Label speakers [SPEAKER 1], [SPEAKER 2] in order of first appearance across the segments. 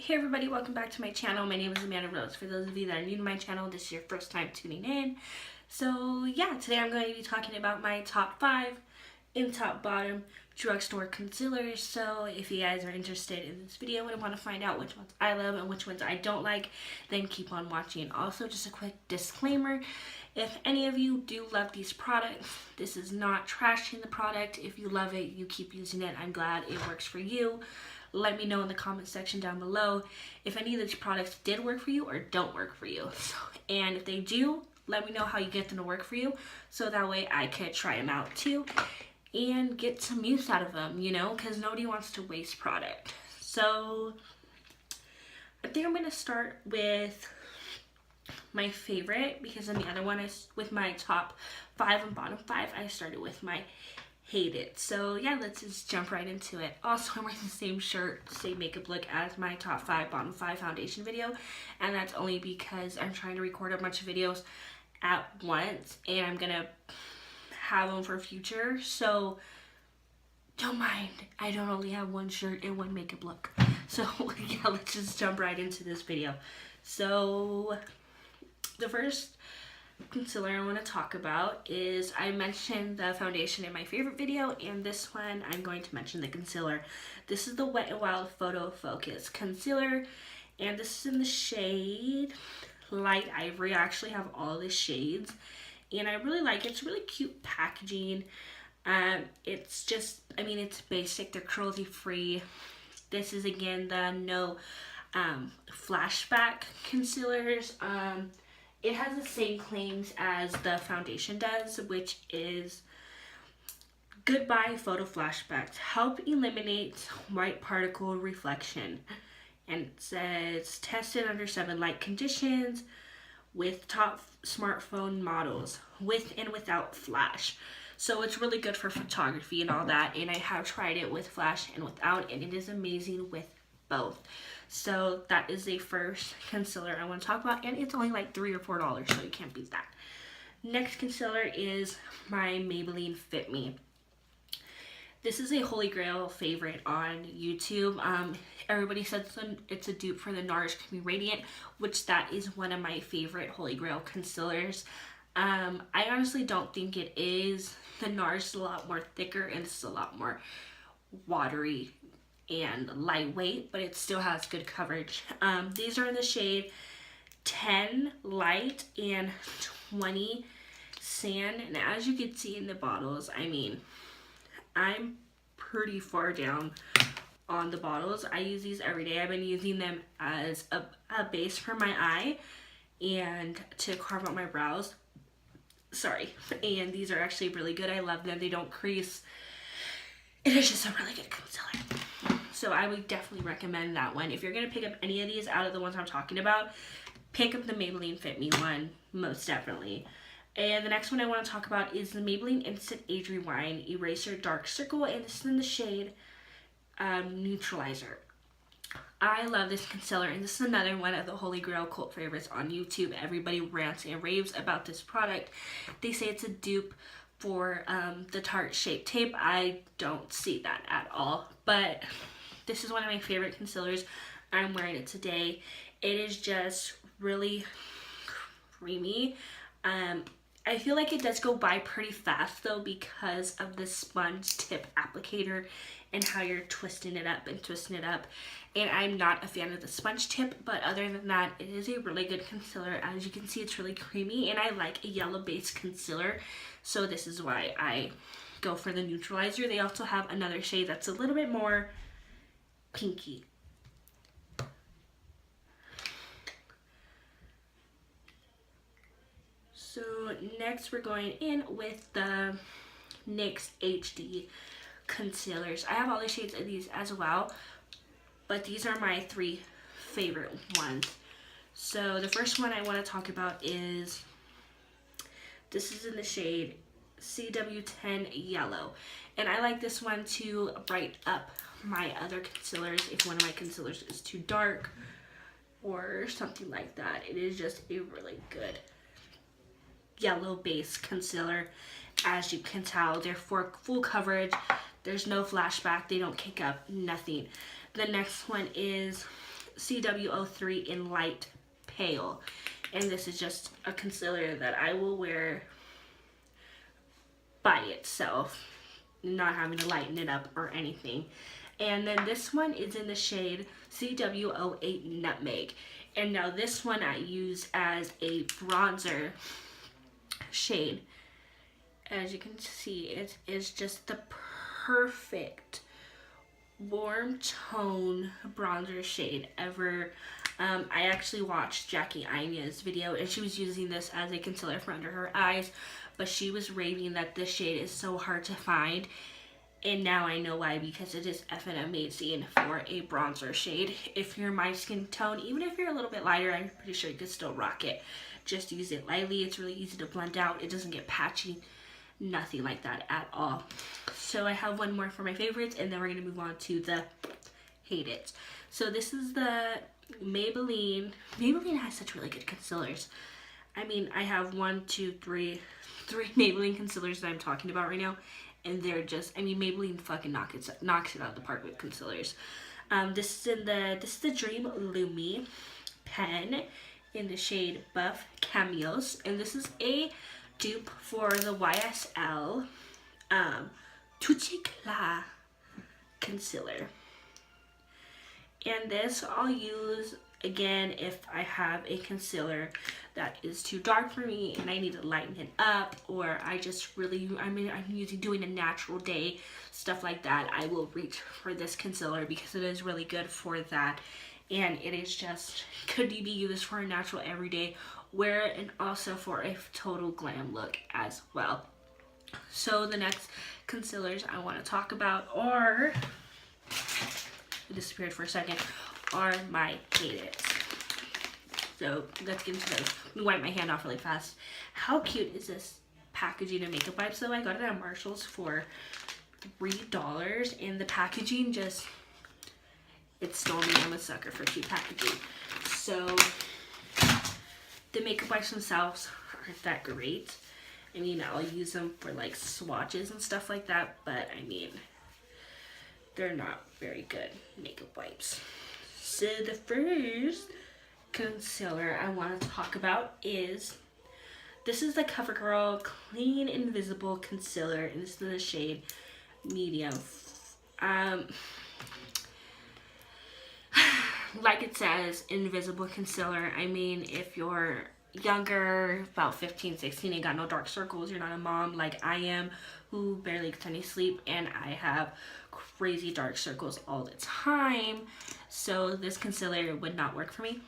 [SPEAKER 1] Hey everybody, welcome back to my channel. My name is Amanda Rose. For those of you that are new to my channel, this is your first time tuning in. So yeah, today I'm going to be talking about my top 5 in top bottom drugstore concealers. So if you guys are interested in this video and want to find out which ones I love and which ones I don't like, then keep on watching. Also, just a quick disclaimer, if any of you do love these products, this is not trashing the product. If you love it, you keep using it. I'm glad it works for you. Let me know in the comment section down below if any of these products did work for you or don't work for you. And if they do, let me know how you get them to work for you, so that way I could try them out too and get some use out of them, you know, because nobody wants to waste product. So I think I'm going to start with my favorite, because then the other one is with my top 5 and bottom 5. I started with my hate it. So yeah, let's just jump right into it. Also, I'm wearing the same shirt, same makeup look as my top 5 bottom 5 foundation video, and that's only because I'm trying to record a bunch of videos at once and I'm gonna have them for future, so don't mind, I don't only have one shirt and one makeup look. So yeah, let's just jump right into this video. So the first concealer I want to talk about is, I mentioned the foundation in my favorite video, and this one I'm going to mention the concealer. This is the Wet n Wild Photo Focus Concealer, and this is in the shade Light Ivory. I actually have all the shades, and I really like it. It's really cute packaging. It's just, I mean, it's basic. They're cruelty free. This is again the no flashback concealers. It has the same claims as the foundation does, which is goodbye photo flashbacks, help eliminate white particle reflection. And it says tested under 7 light conditions with top smartphone models, with and without flash. So it's really good for photography and all that, and I have tried it with flash and without, and it is amazing with both. So that is the first concealer I want to talk about, and it's only like $3 or $4, so you can't beat that. Next concealer is my Maybelline Fit Me. This is a holy grail favorite on YouTube. Everybody says it's a dupe for the NARS Creamy Radiant, which that is one of my favorite holy grail concealers. I honestly don't think it is. The NARS is a lot more thicker and it's a lot more watery and lightweight, but it still has good coverage. These are in the shade 10 Light and 20 Sand, and as you can see in the bottles, I mean, I'm pretty far down on the bottles. I use these every day. I've been using them as a base for my eye and to carve out my brows. Sorry. And these are actually really good. I love them. They don't crease. It is just a really good concealer. So I would definitely recommend that one. If you're going to pick up any of these out of the ones I'm talking about, pick up the Maybelline Fit Me one, most definitely. And the next one I want to talk about is the Maybelline Instant Age Rewind Eraser Dark Circle, and this is in the shade Neautraulizer. I love this concealer, and this is another one of the holy grail cult favorites on YouTube. Everybody rants and raves about this product. They say it's a dupe for the Tarte Shape Tape. I don't see that at all, but this is one of my favorite concealers. I'm wearing it today. It is just really creamy. I feel like it does go by pretty fast though, because of the sponge tip applicator and how you're twisting it up and twisting it up. And I'm not a fan of the sponge tip, but other than that, it is a really good concealer. As you can see, it's really creamy, and I like a yellow based concealer, so this is why I go for the Neautraulizer. They also have another shade that's a little bit more pinky. So next we're going in with the NYX HD Concealers. I have all the shades of these as well, but these are my 3 favorite ones. So the first one I want to talk about is, this is in the shade CW10 Yellow. And I like this one to brighten up my other concealers if one of my concealers is too dark or something like that. It is just a really good yellow base concealer. As you can tell, they're for full coverage. There's no flashback. They don't kick up, nothing. The next one is CW03 in Light Pale. And this is just a concealer that I will wear by itself, not having to lighten it up or anything. And then this one is in the shade CW08 Nutmeg. And now this one I use as a bronzer shade. As you can see, it is just the perfect warm tone bronzer shade ever. I actually watched Jackie Aina's video and she was using this as a concealer for under her eyes, but she was raving that this shade is so hard to find. And now I know why, because it is effing amazing for a bronzer shade. If you're my skin tone, even if you're a little bit lighter, I'm pretty sure you could still rock it. Just use it lightly. It's really easy to blend out. It doesn't get patchy. Nothing like that at all. So I have one more for my favorites, and then we're going to move on to the hate it. So this is the Maybelline. Maybelline has such really good concealers. I mean, I have three Maybelline concealers that I'm talking about right now. And they're just, I mean, Maybelline fucking knocks it out of the park with concealers. This is the Dream Lumi pen in the shade Buff Chamious, and this is a dupe for the YSL Toot concealer. And this I'll use again if I have a concealer that is too dark for me and I need to lighten it up, or I just really, I'm doing a natural day, stuff like that. I will reach for this concealer because it is really good for that, and it is just, could be used for a natural everyday wear and also for a total glam look as well. So the next concealers I want to talk about are, it disappeared for a second, are my hate it. So let's get into those. Let me wipe my hand off really fast. How cute is this packaging of makeup wipes though? I got it at Marshall's for $3, and the packaging just, it stole me. I'm a sucker for cute packaging. So the makeup wipes themselves aren't that great. I mean, I'll use them for like swatches and stuff like that, but I mean, they're not very good makeup wipes. So the first concealer I want to talk about is, this is the CoverGirl Clean Invisible Concealer, and this is the shade Medium. Like it says, invisible concealer. I mean, if you're younger, about 15, 16, and got no dark circles, you're not a mom like I am, who barely gets any sleep, and I have crazy dark circles all the time, so this concealer would not work for me.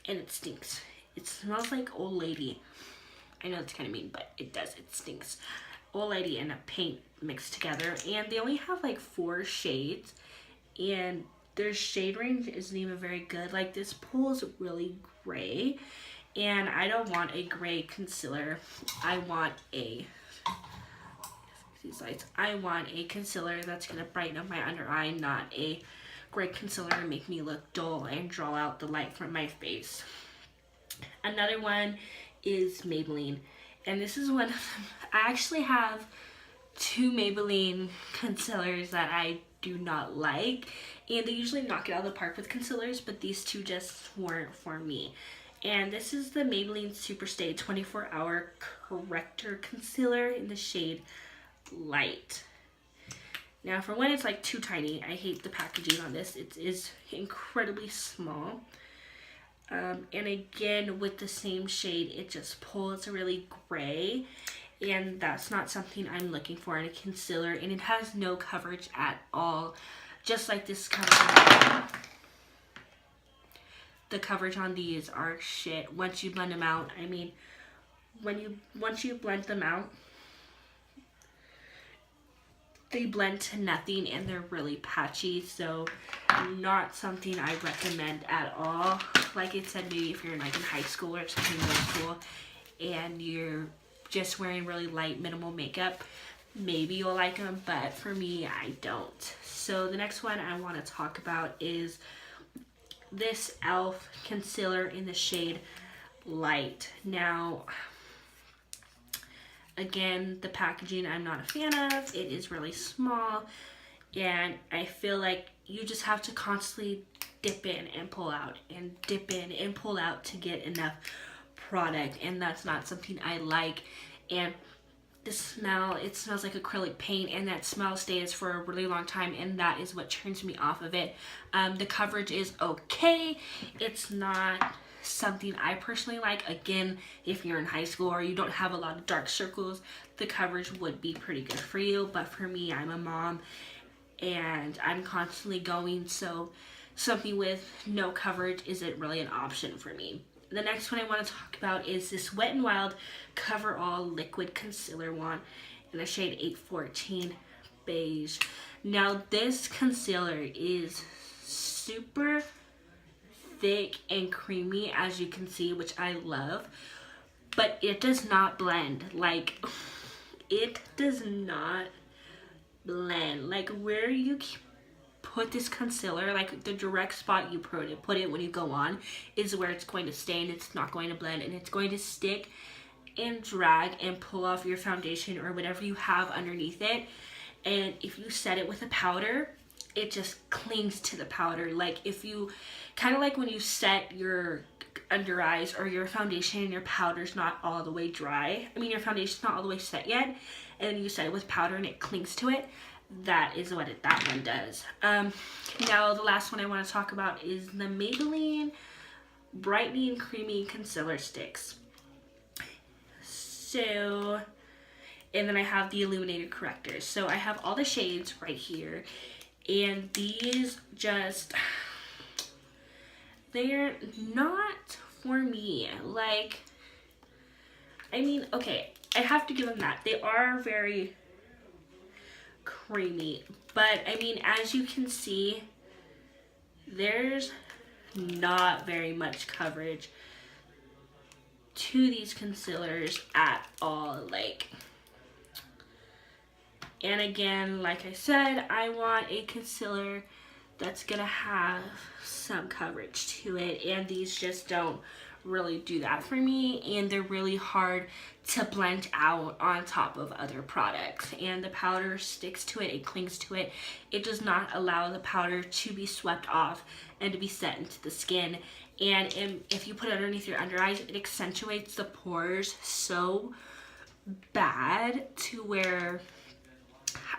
[SPEAKER 1] And it stinks. It smells like old lady. I know it's kind of mean, but it does. It stinks. Old lady and a paint mixed together, and they only have like 4 shades, and their shade range isn't even very good. Like, this pulls really gray, and I don't want a gray concealer. I want a, these lights, I want a concealer that's gonna brighten up my under eye, not a gray concealer to make me look dull and draw out the light from my face. Another one is Maybelline, and this is one of them. I actually have 2 Maybelline concealers that I do not like, and they usually knock it out of the park with concealers, but these 2 just weren't for me. And this is the Maybelline Superstay 24-Hour Corrector Concealer in the shade Light. Now, for one, it's like too tiny. I hate the packaging on this. It is incredibly small. And again, with the same shade, it just pulls really gray, and that's not something I'm looking for in a concealer, and it has no coverage at all. Just like this coverage. The coverage on these are shit once you blend them out. I mean, once you blend them out, they blend to nothing, and they're really patchy, so not something I recommend at all. Like I said, maybe if you're like in high school or something, middle school, and you're just wearing really light minimal makeup, maybe you'll like them, but for me, I don't. So the next one I want to talk about is this e.l.f. concealer in the shade Light. Now, again, the packaging I'm not a fan of. It is really small, and I feel like you just have to constantly dip in and pull out and dip in and pull out to get enough product, and that's not something I like. And the smell, it smells like acrylic paint, and that smell stays for a really long time, and that is what turns me off of it. The coverage is okay. It's not something I personally like. Again, if you're in high school or you don't have a lot of dark circles, the coverage would be pretty good for you. But for me, I'm a mom and I'm constantly going, so something with no coverage isn't really an option for me. The next one I want to talk about is this Wet n Wild Coverall Liquid Concealer Wand in the shade 814 Beige. Now this concealer is super thick and creamy, as you can see, which I love, but it does not blend. Like, it does not blend. Like, where you put this concealer, like the direct spot you put it when you go on is where it's going to stay, and it's not going to blend, and it's going to stick and drag and pull off your foundation or whatever you have underneath it. And if you set it with a powder, it just clings to the powder. Like, if you kind of like when you set your under eyes or your foundation and your powder's not all the way dry, I mean your foundation's not all the way set yet, and you set it with powder and it clings to it, that is what that one does. Now the last one I want to talk about is the Maybelline Brightening Creamy Concealer Sticks. So, and then I have the illuminated correctors. So I have all the shades right here, and these just, they're not for me. Like, I mean, okay, I have to give them that. They are very creamy, but I mean, as you can see, there's not very much coverage to these concealers at all. Like, and again, like I said, I want a concealer that's gonna have some coverage to it, and these just don't really do that for me, and they're really hard to blend out on top of other products, and the powder sticks to it, it clings to it. It does not allow the powder to be swept off and to be set into the skin, and if you put it underneath your under eyes, it accentuates the pores so bad to where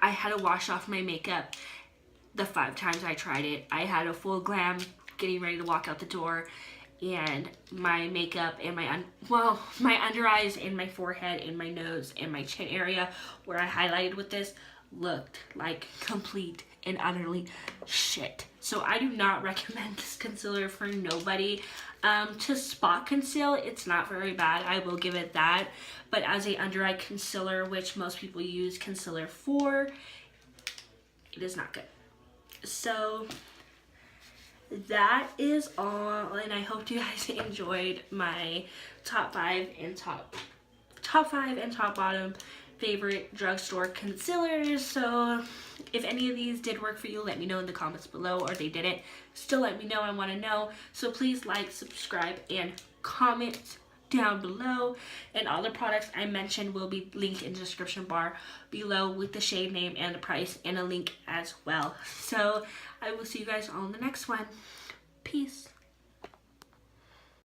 [SPEAKER 1] I had to wash off my makeup the 5 times I tried it. I had a full glam getting ready to walk out the door, and my makeup and my under eyes and my forehead and my nose and my chin area where I highlighted with this looked like complete and utterly shit. So I do not recommend this concealer for nobody. To spot conceal, it's not very bad, I will give it that, but as a under eye concealer, which most people use concealer for, it is not good. So that is all, and I hope you guys enjoyed my top 5 and top bottom favorite drugstore concealers. So if any of these did work for you, let me know in the comments below, or they didn't, still let me know. I want to know. So please like, subscribe, and comment down below, and all the products I mentioned will be linked in the description bar below with the shade name and the price and a link as well. So I will see you guys all in the next one. Peace.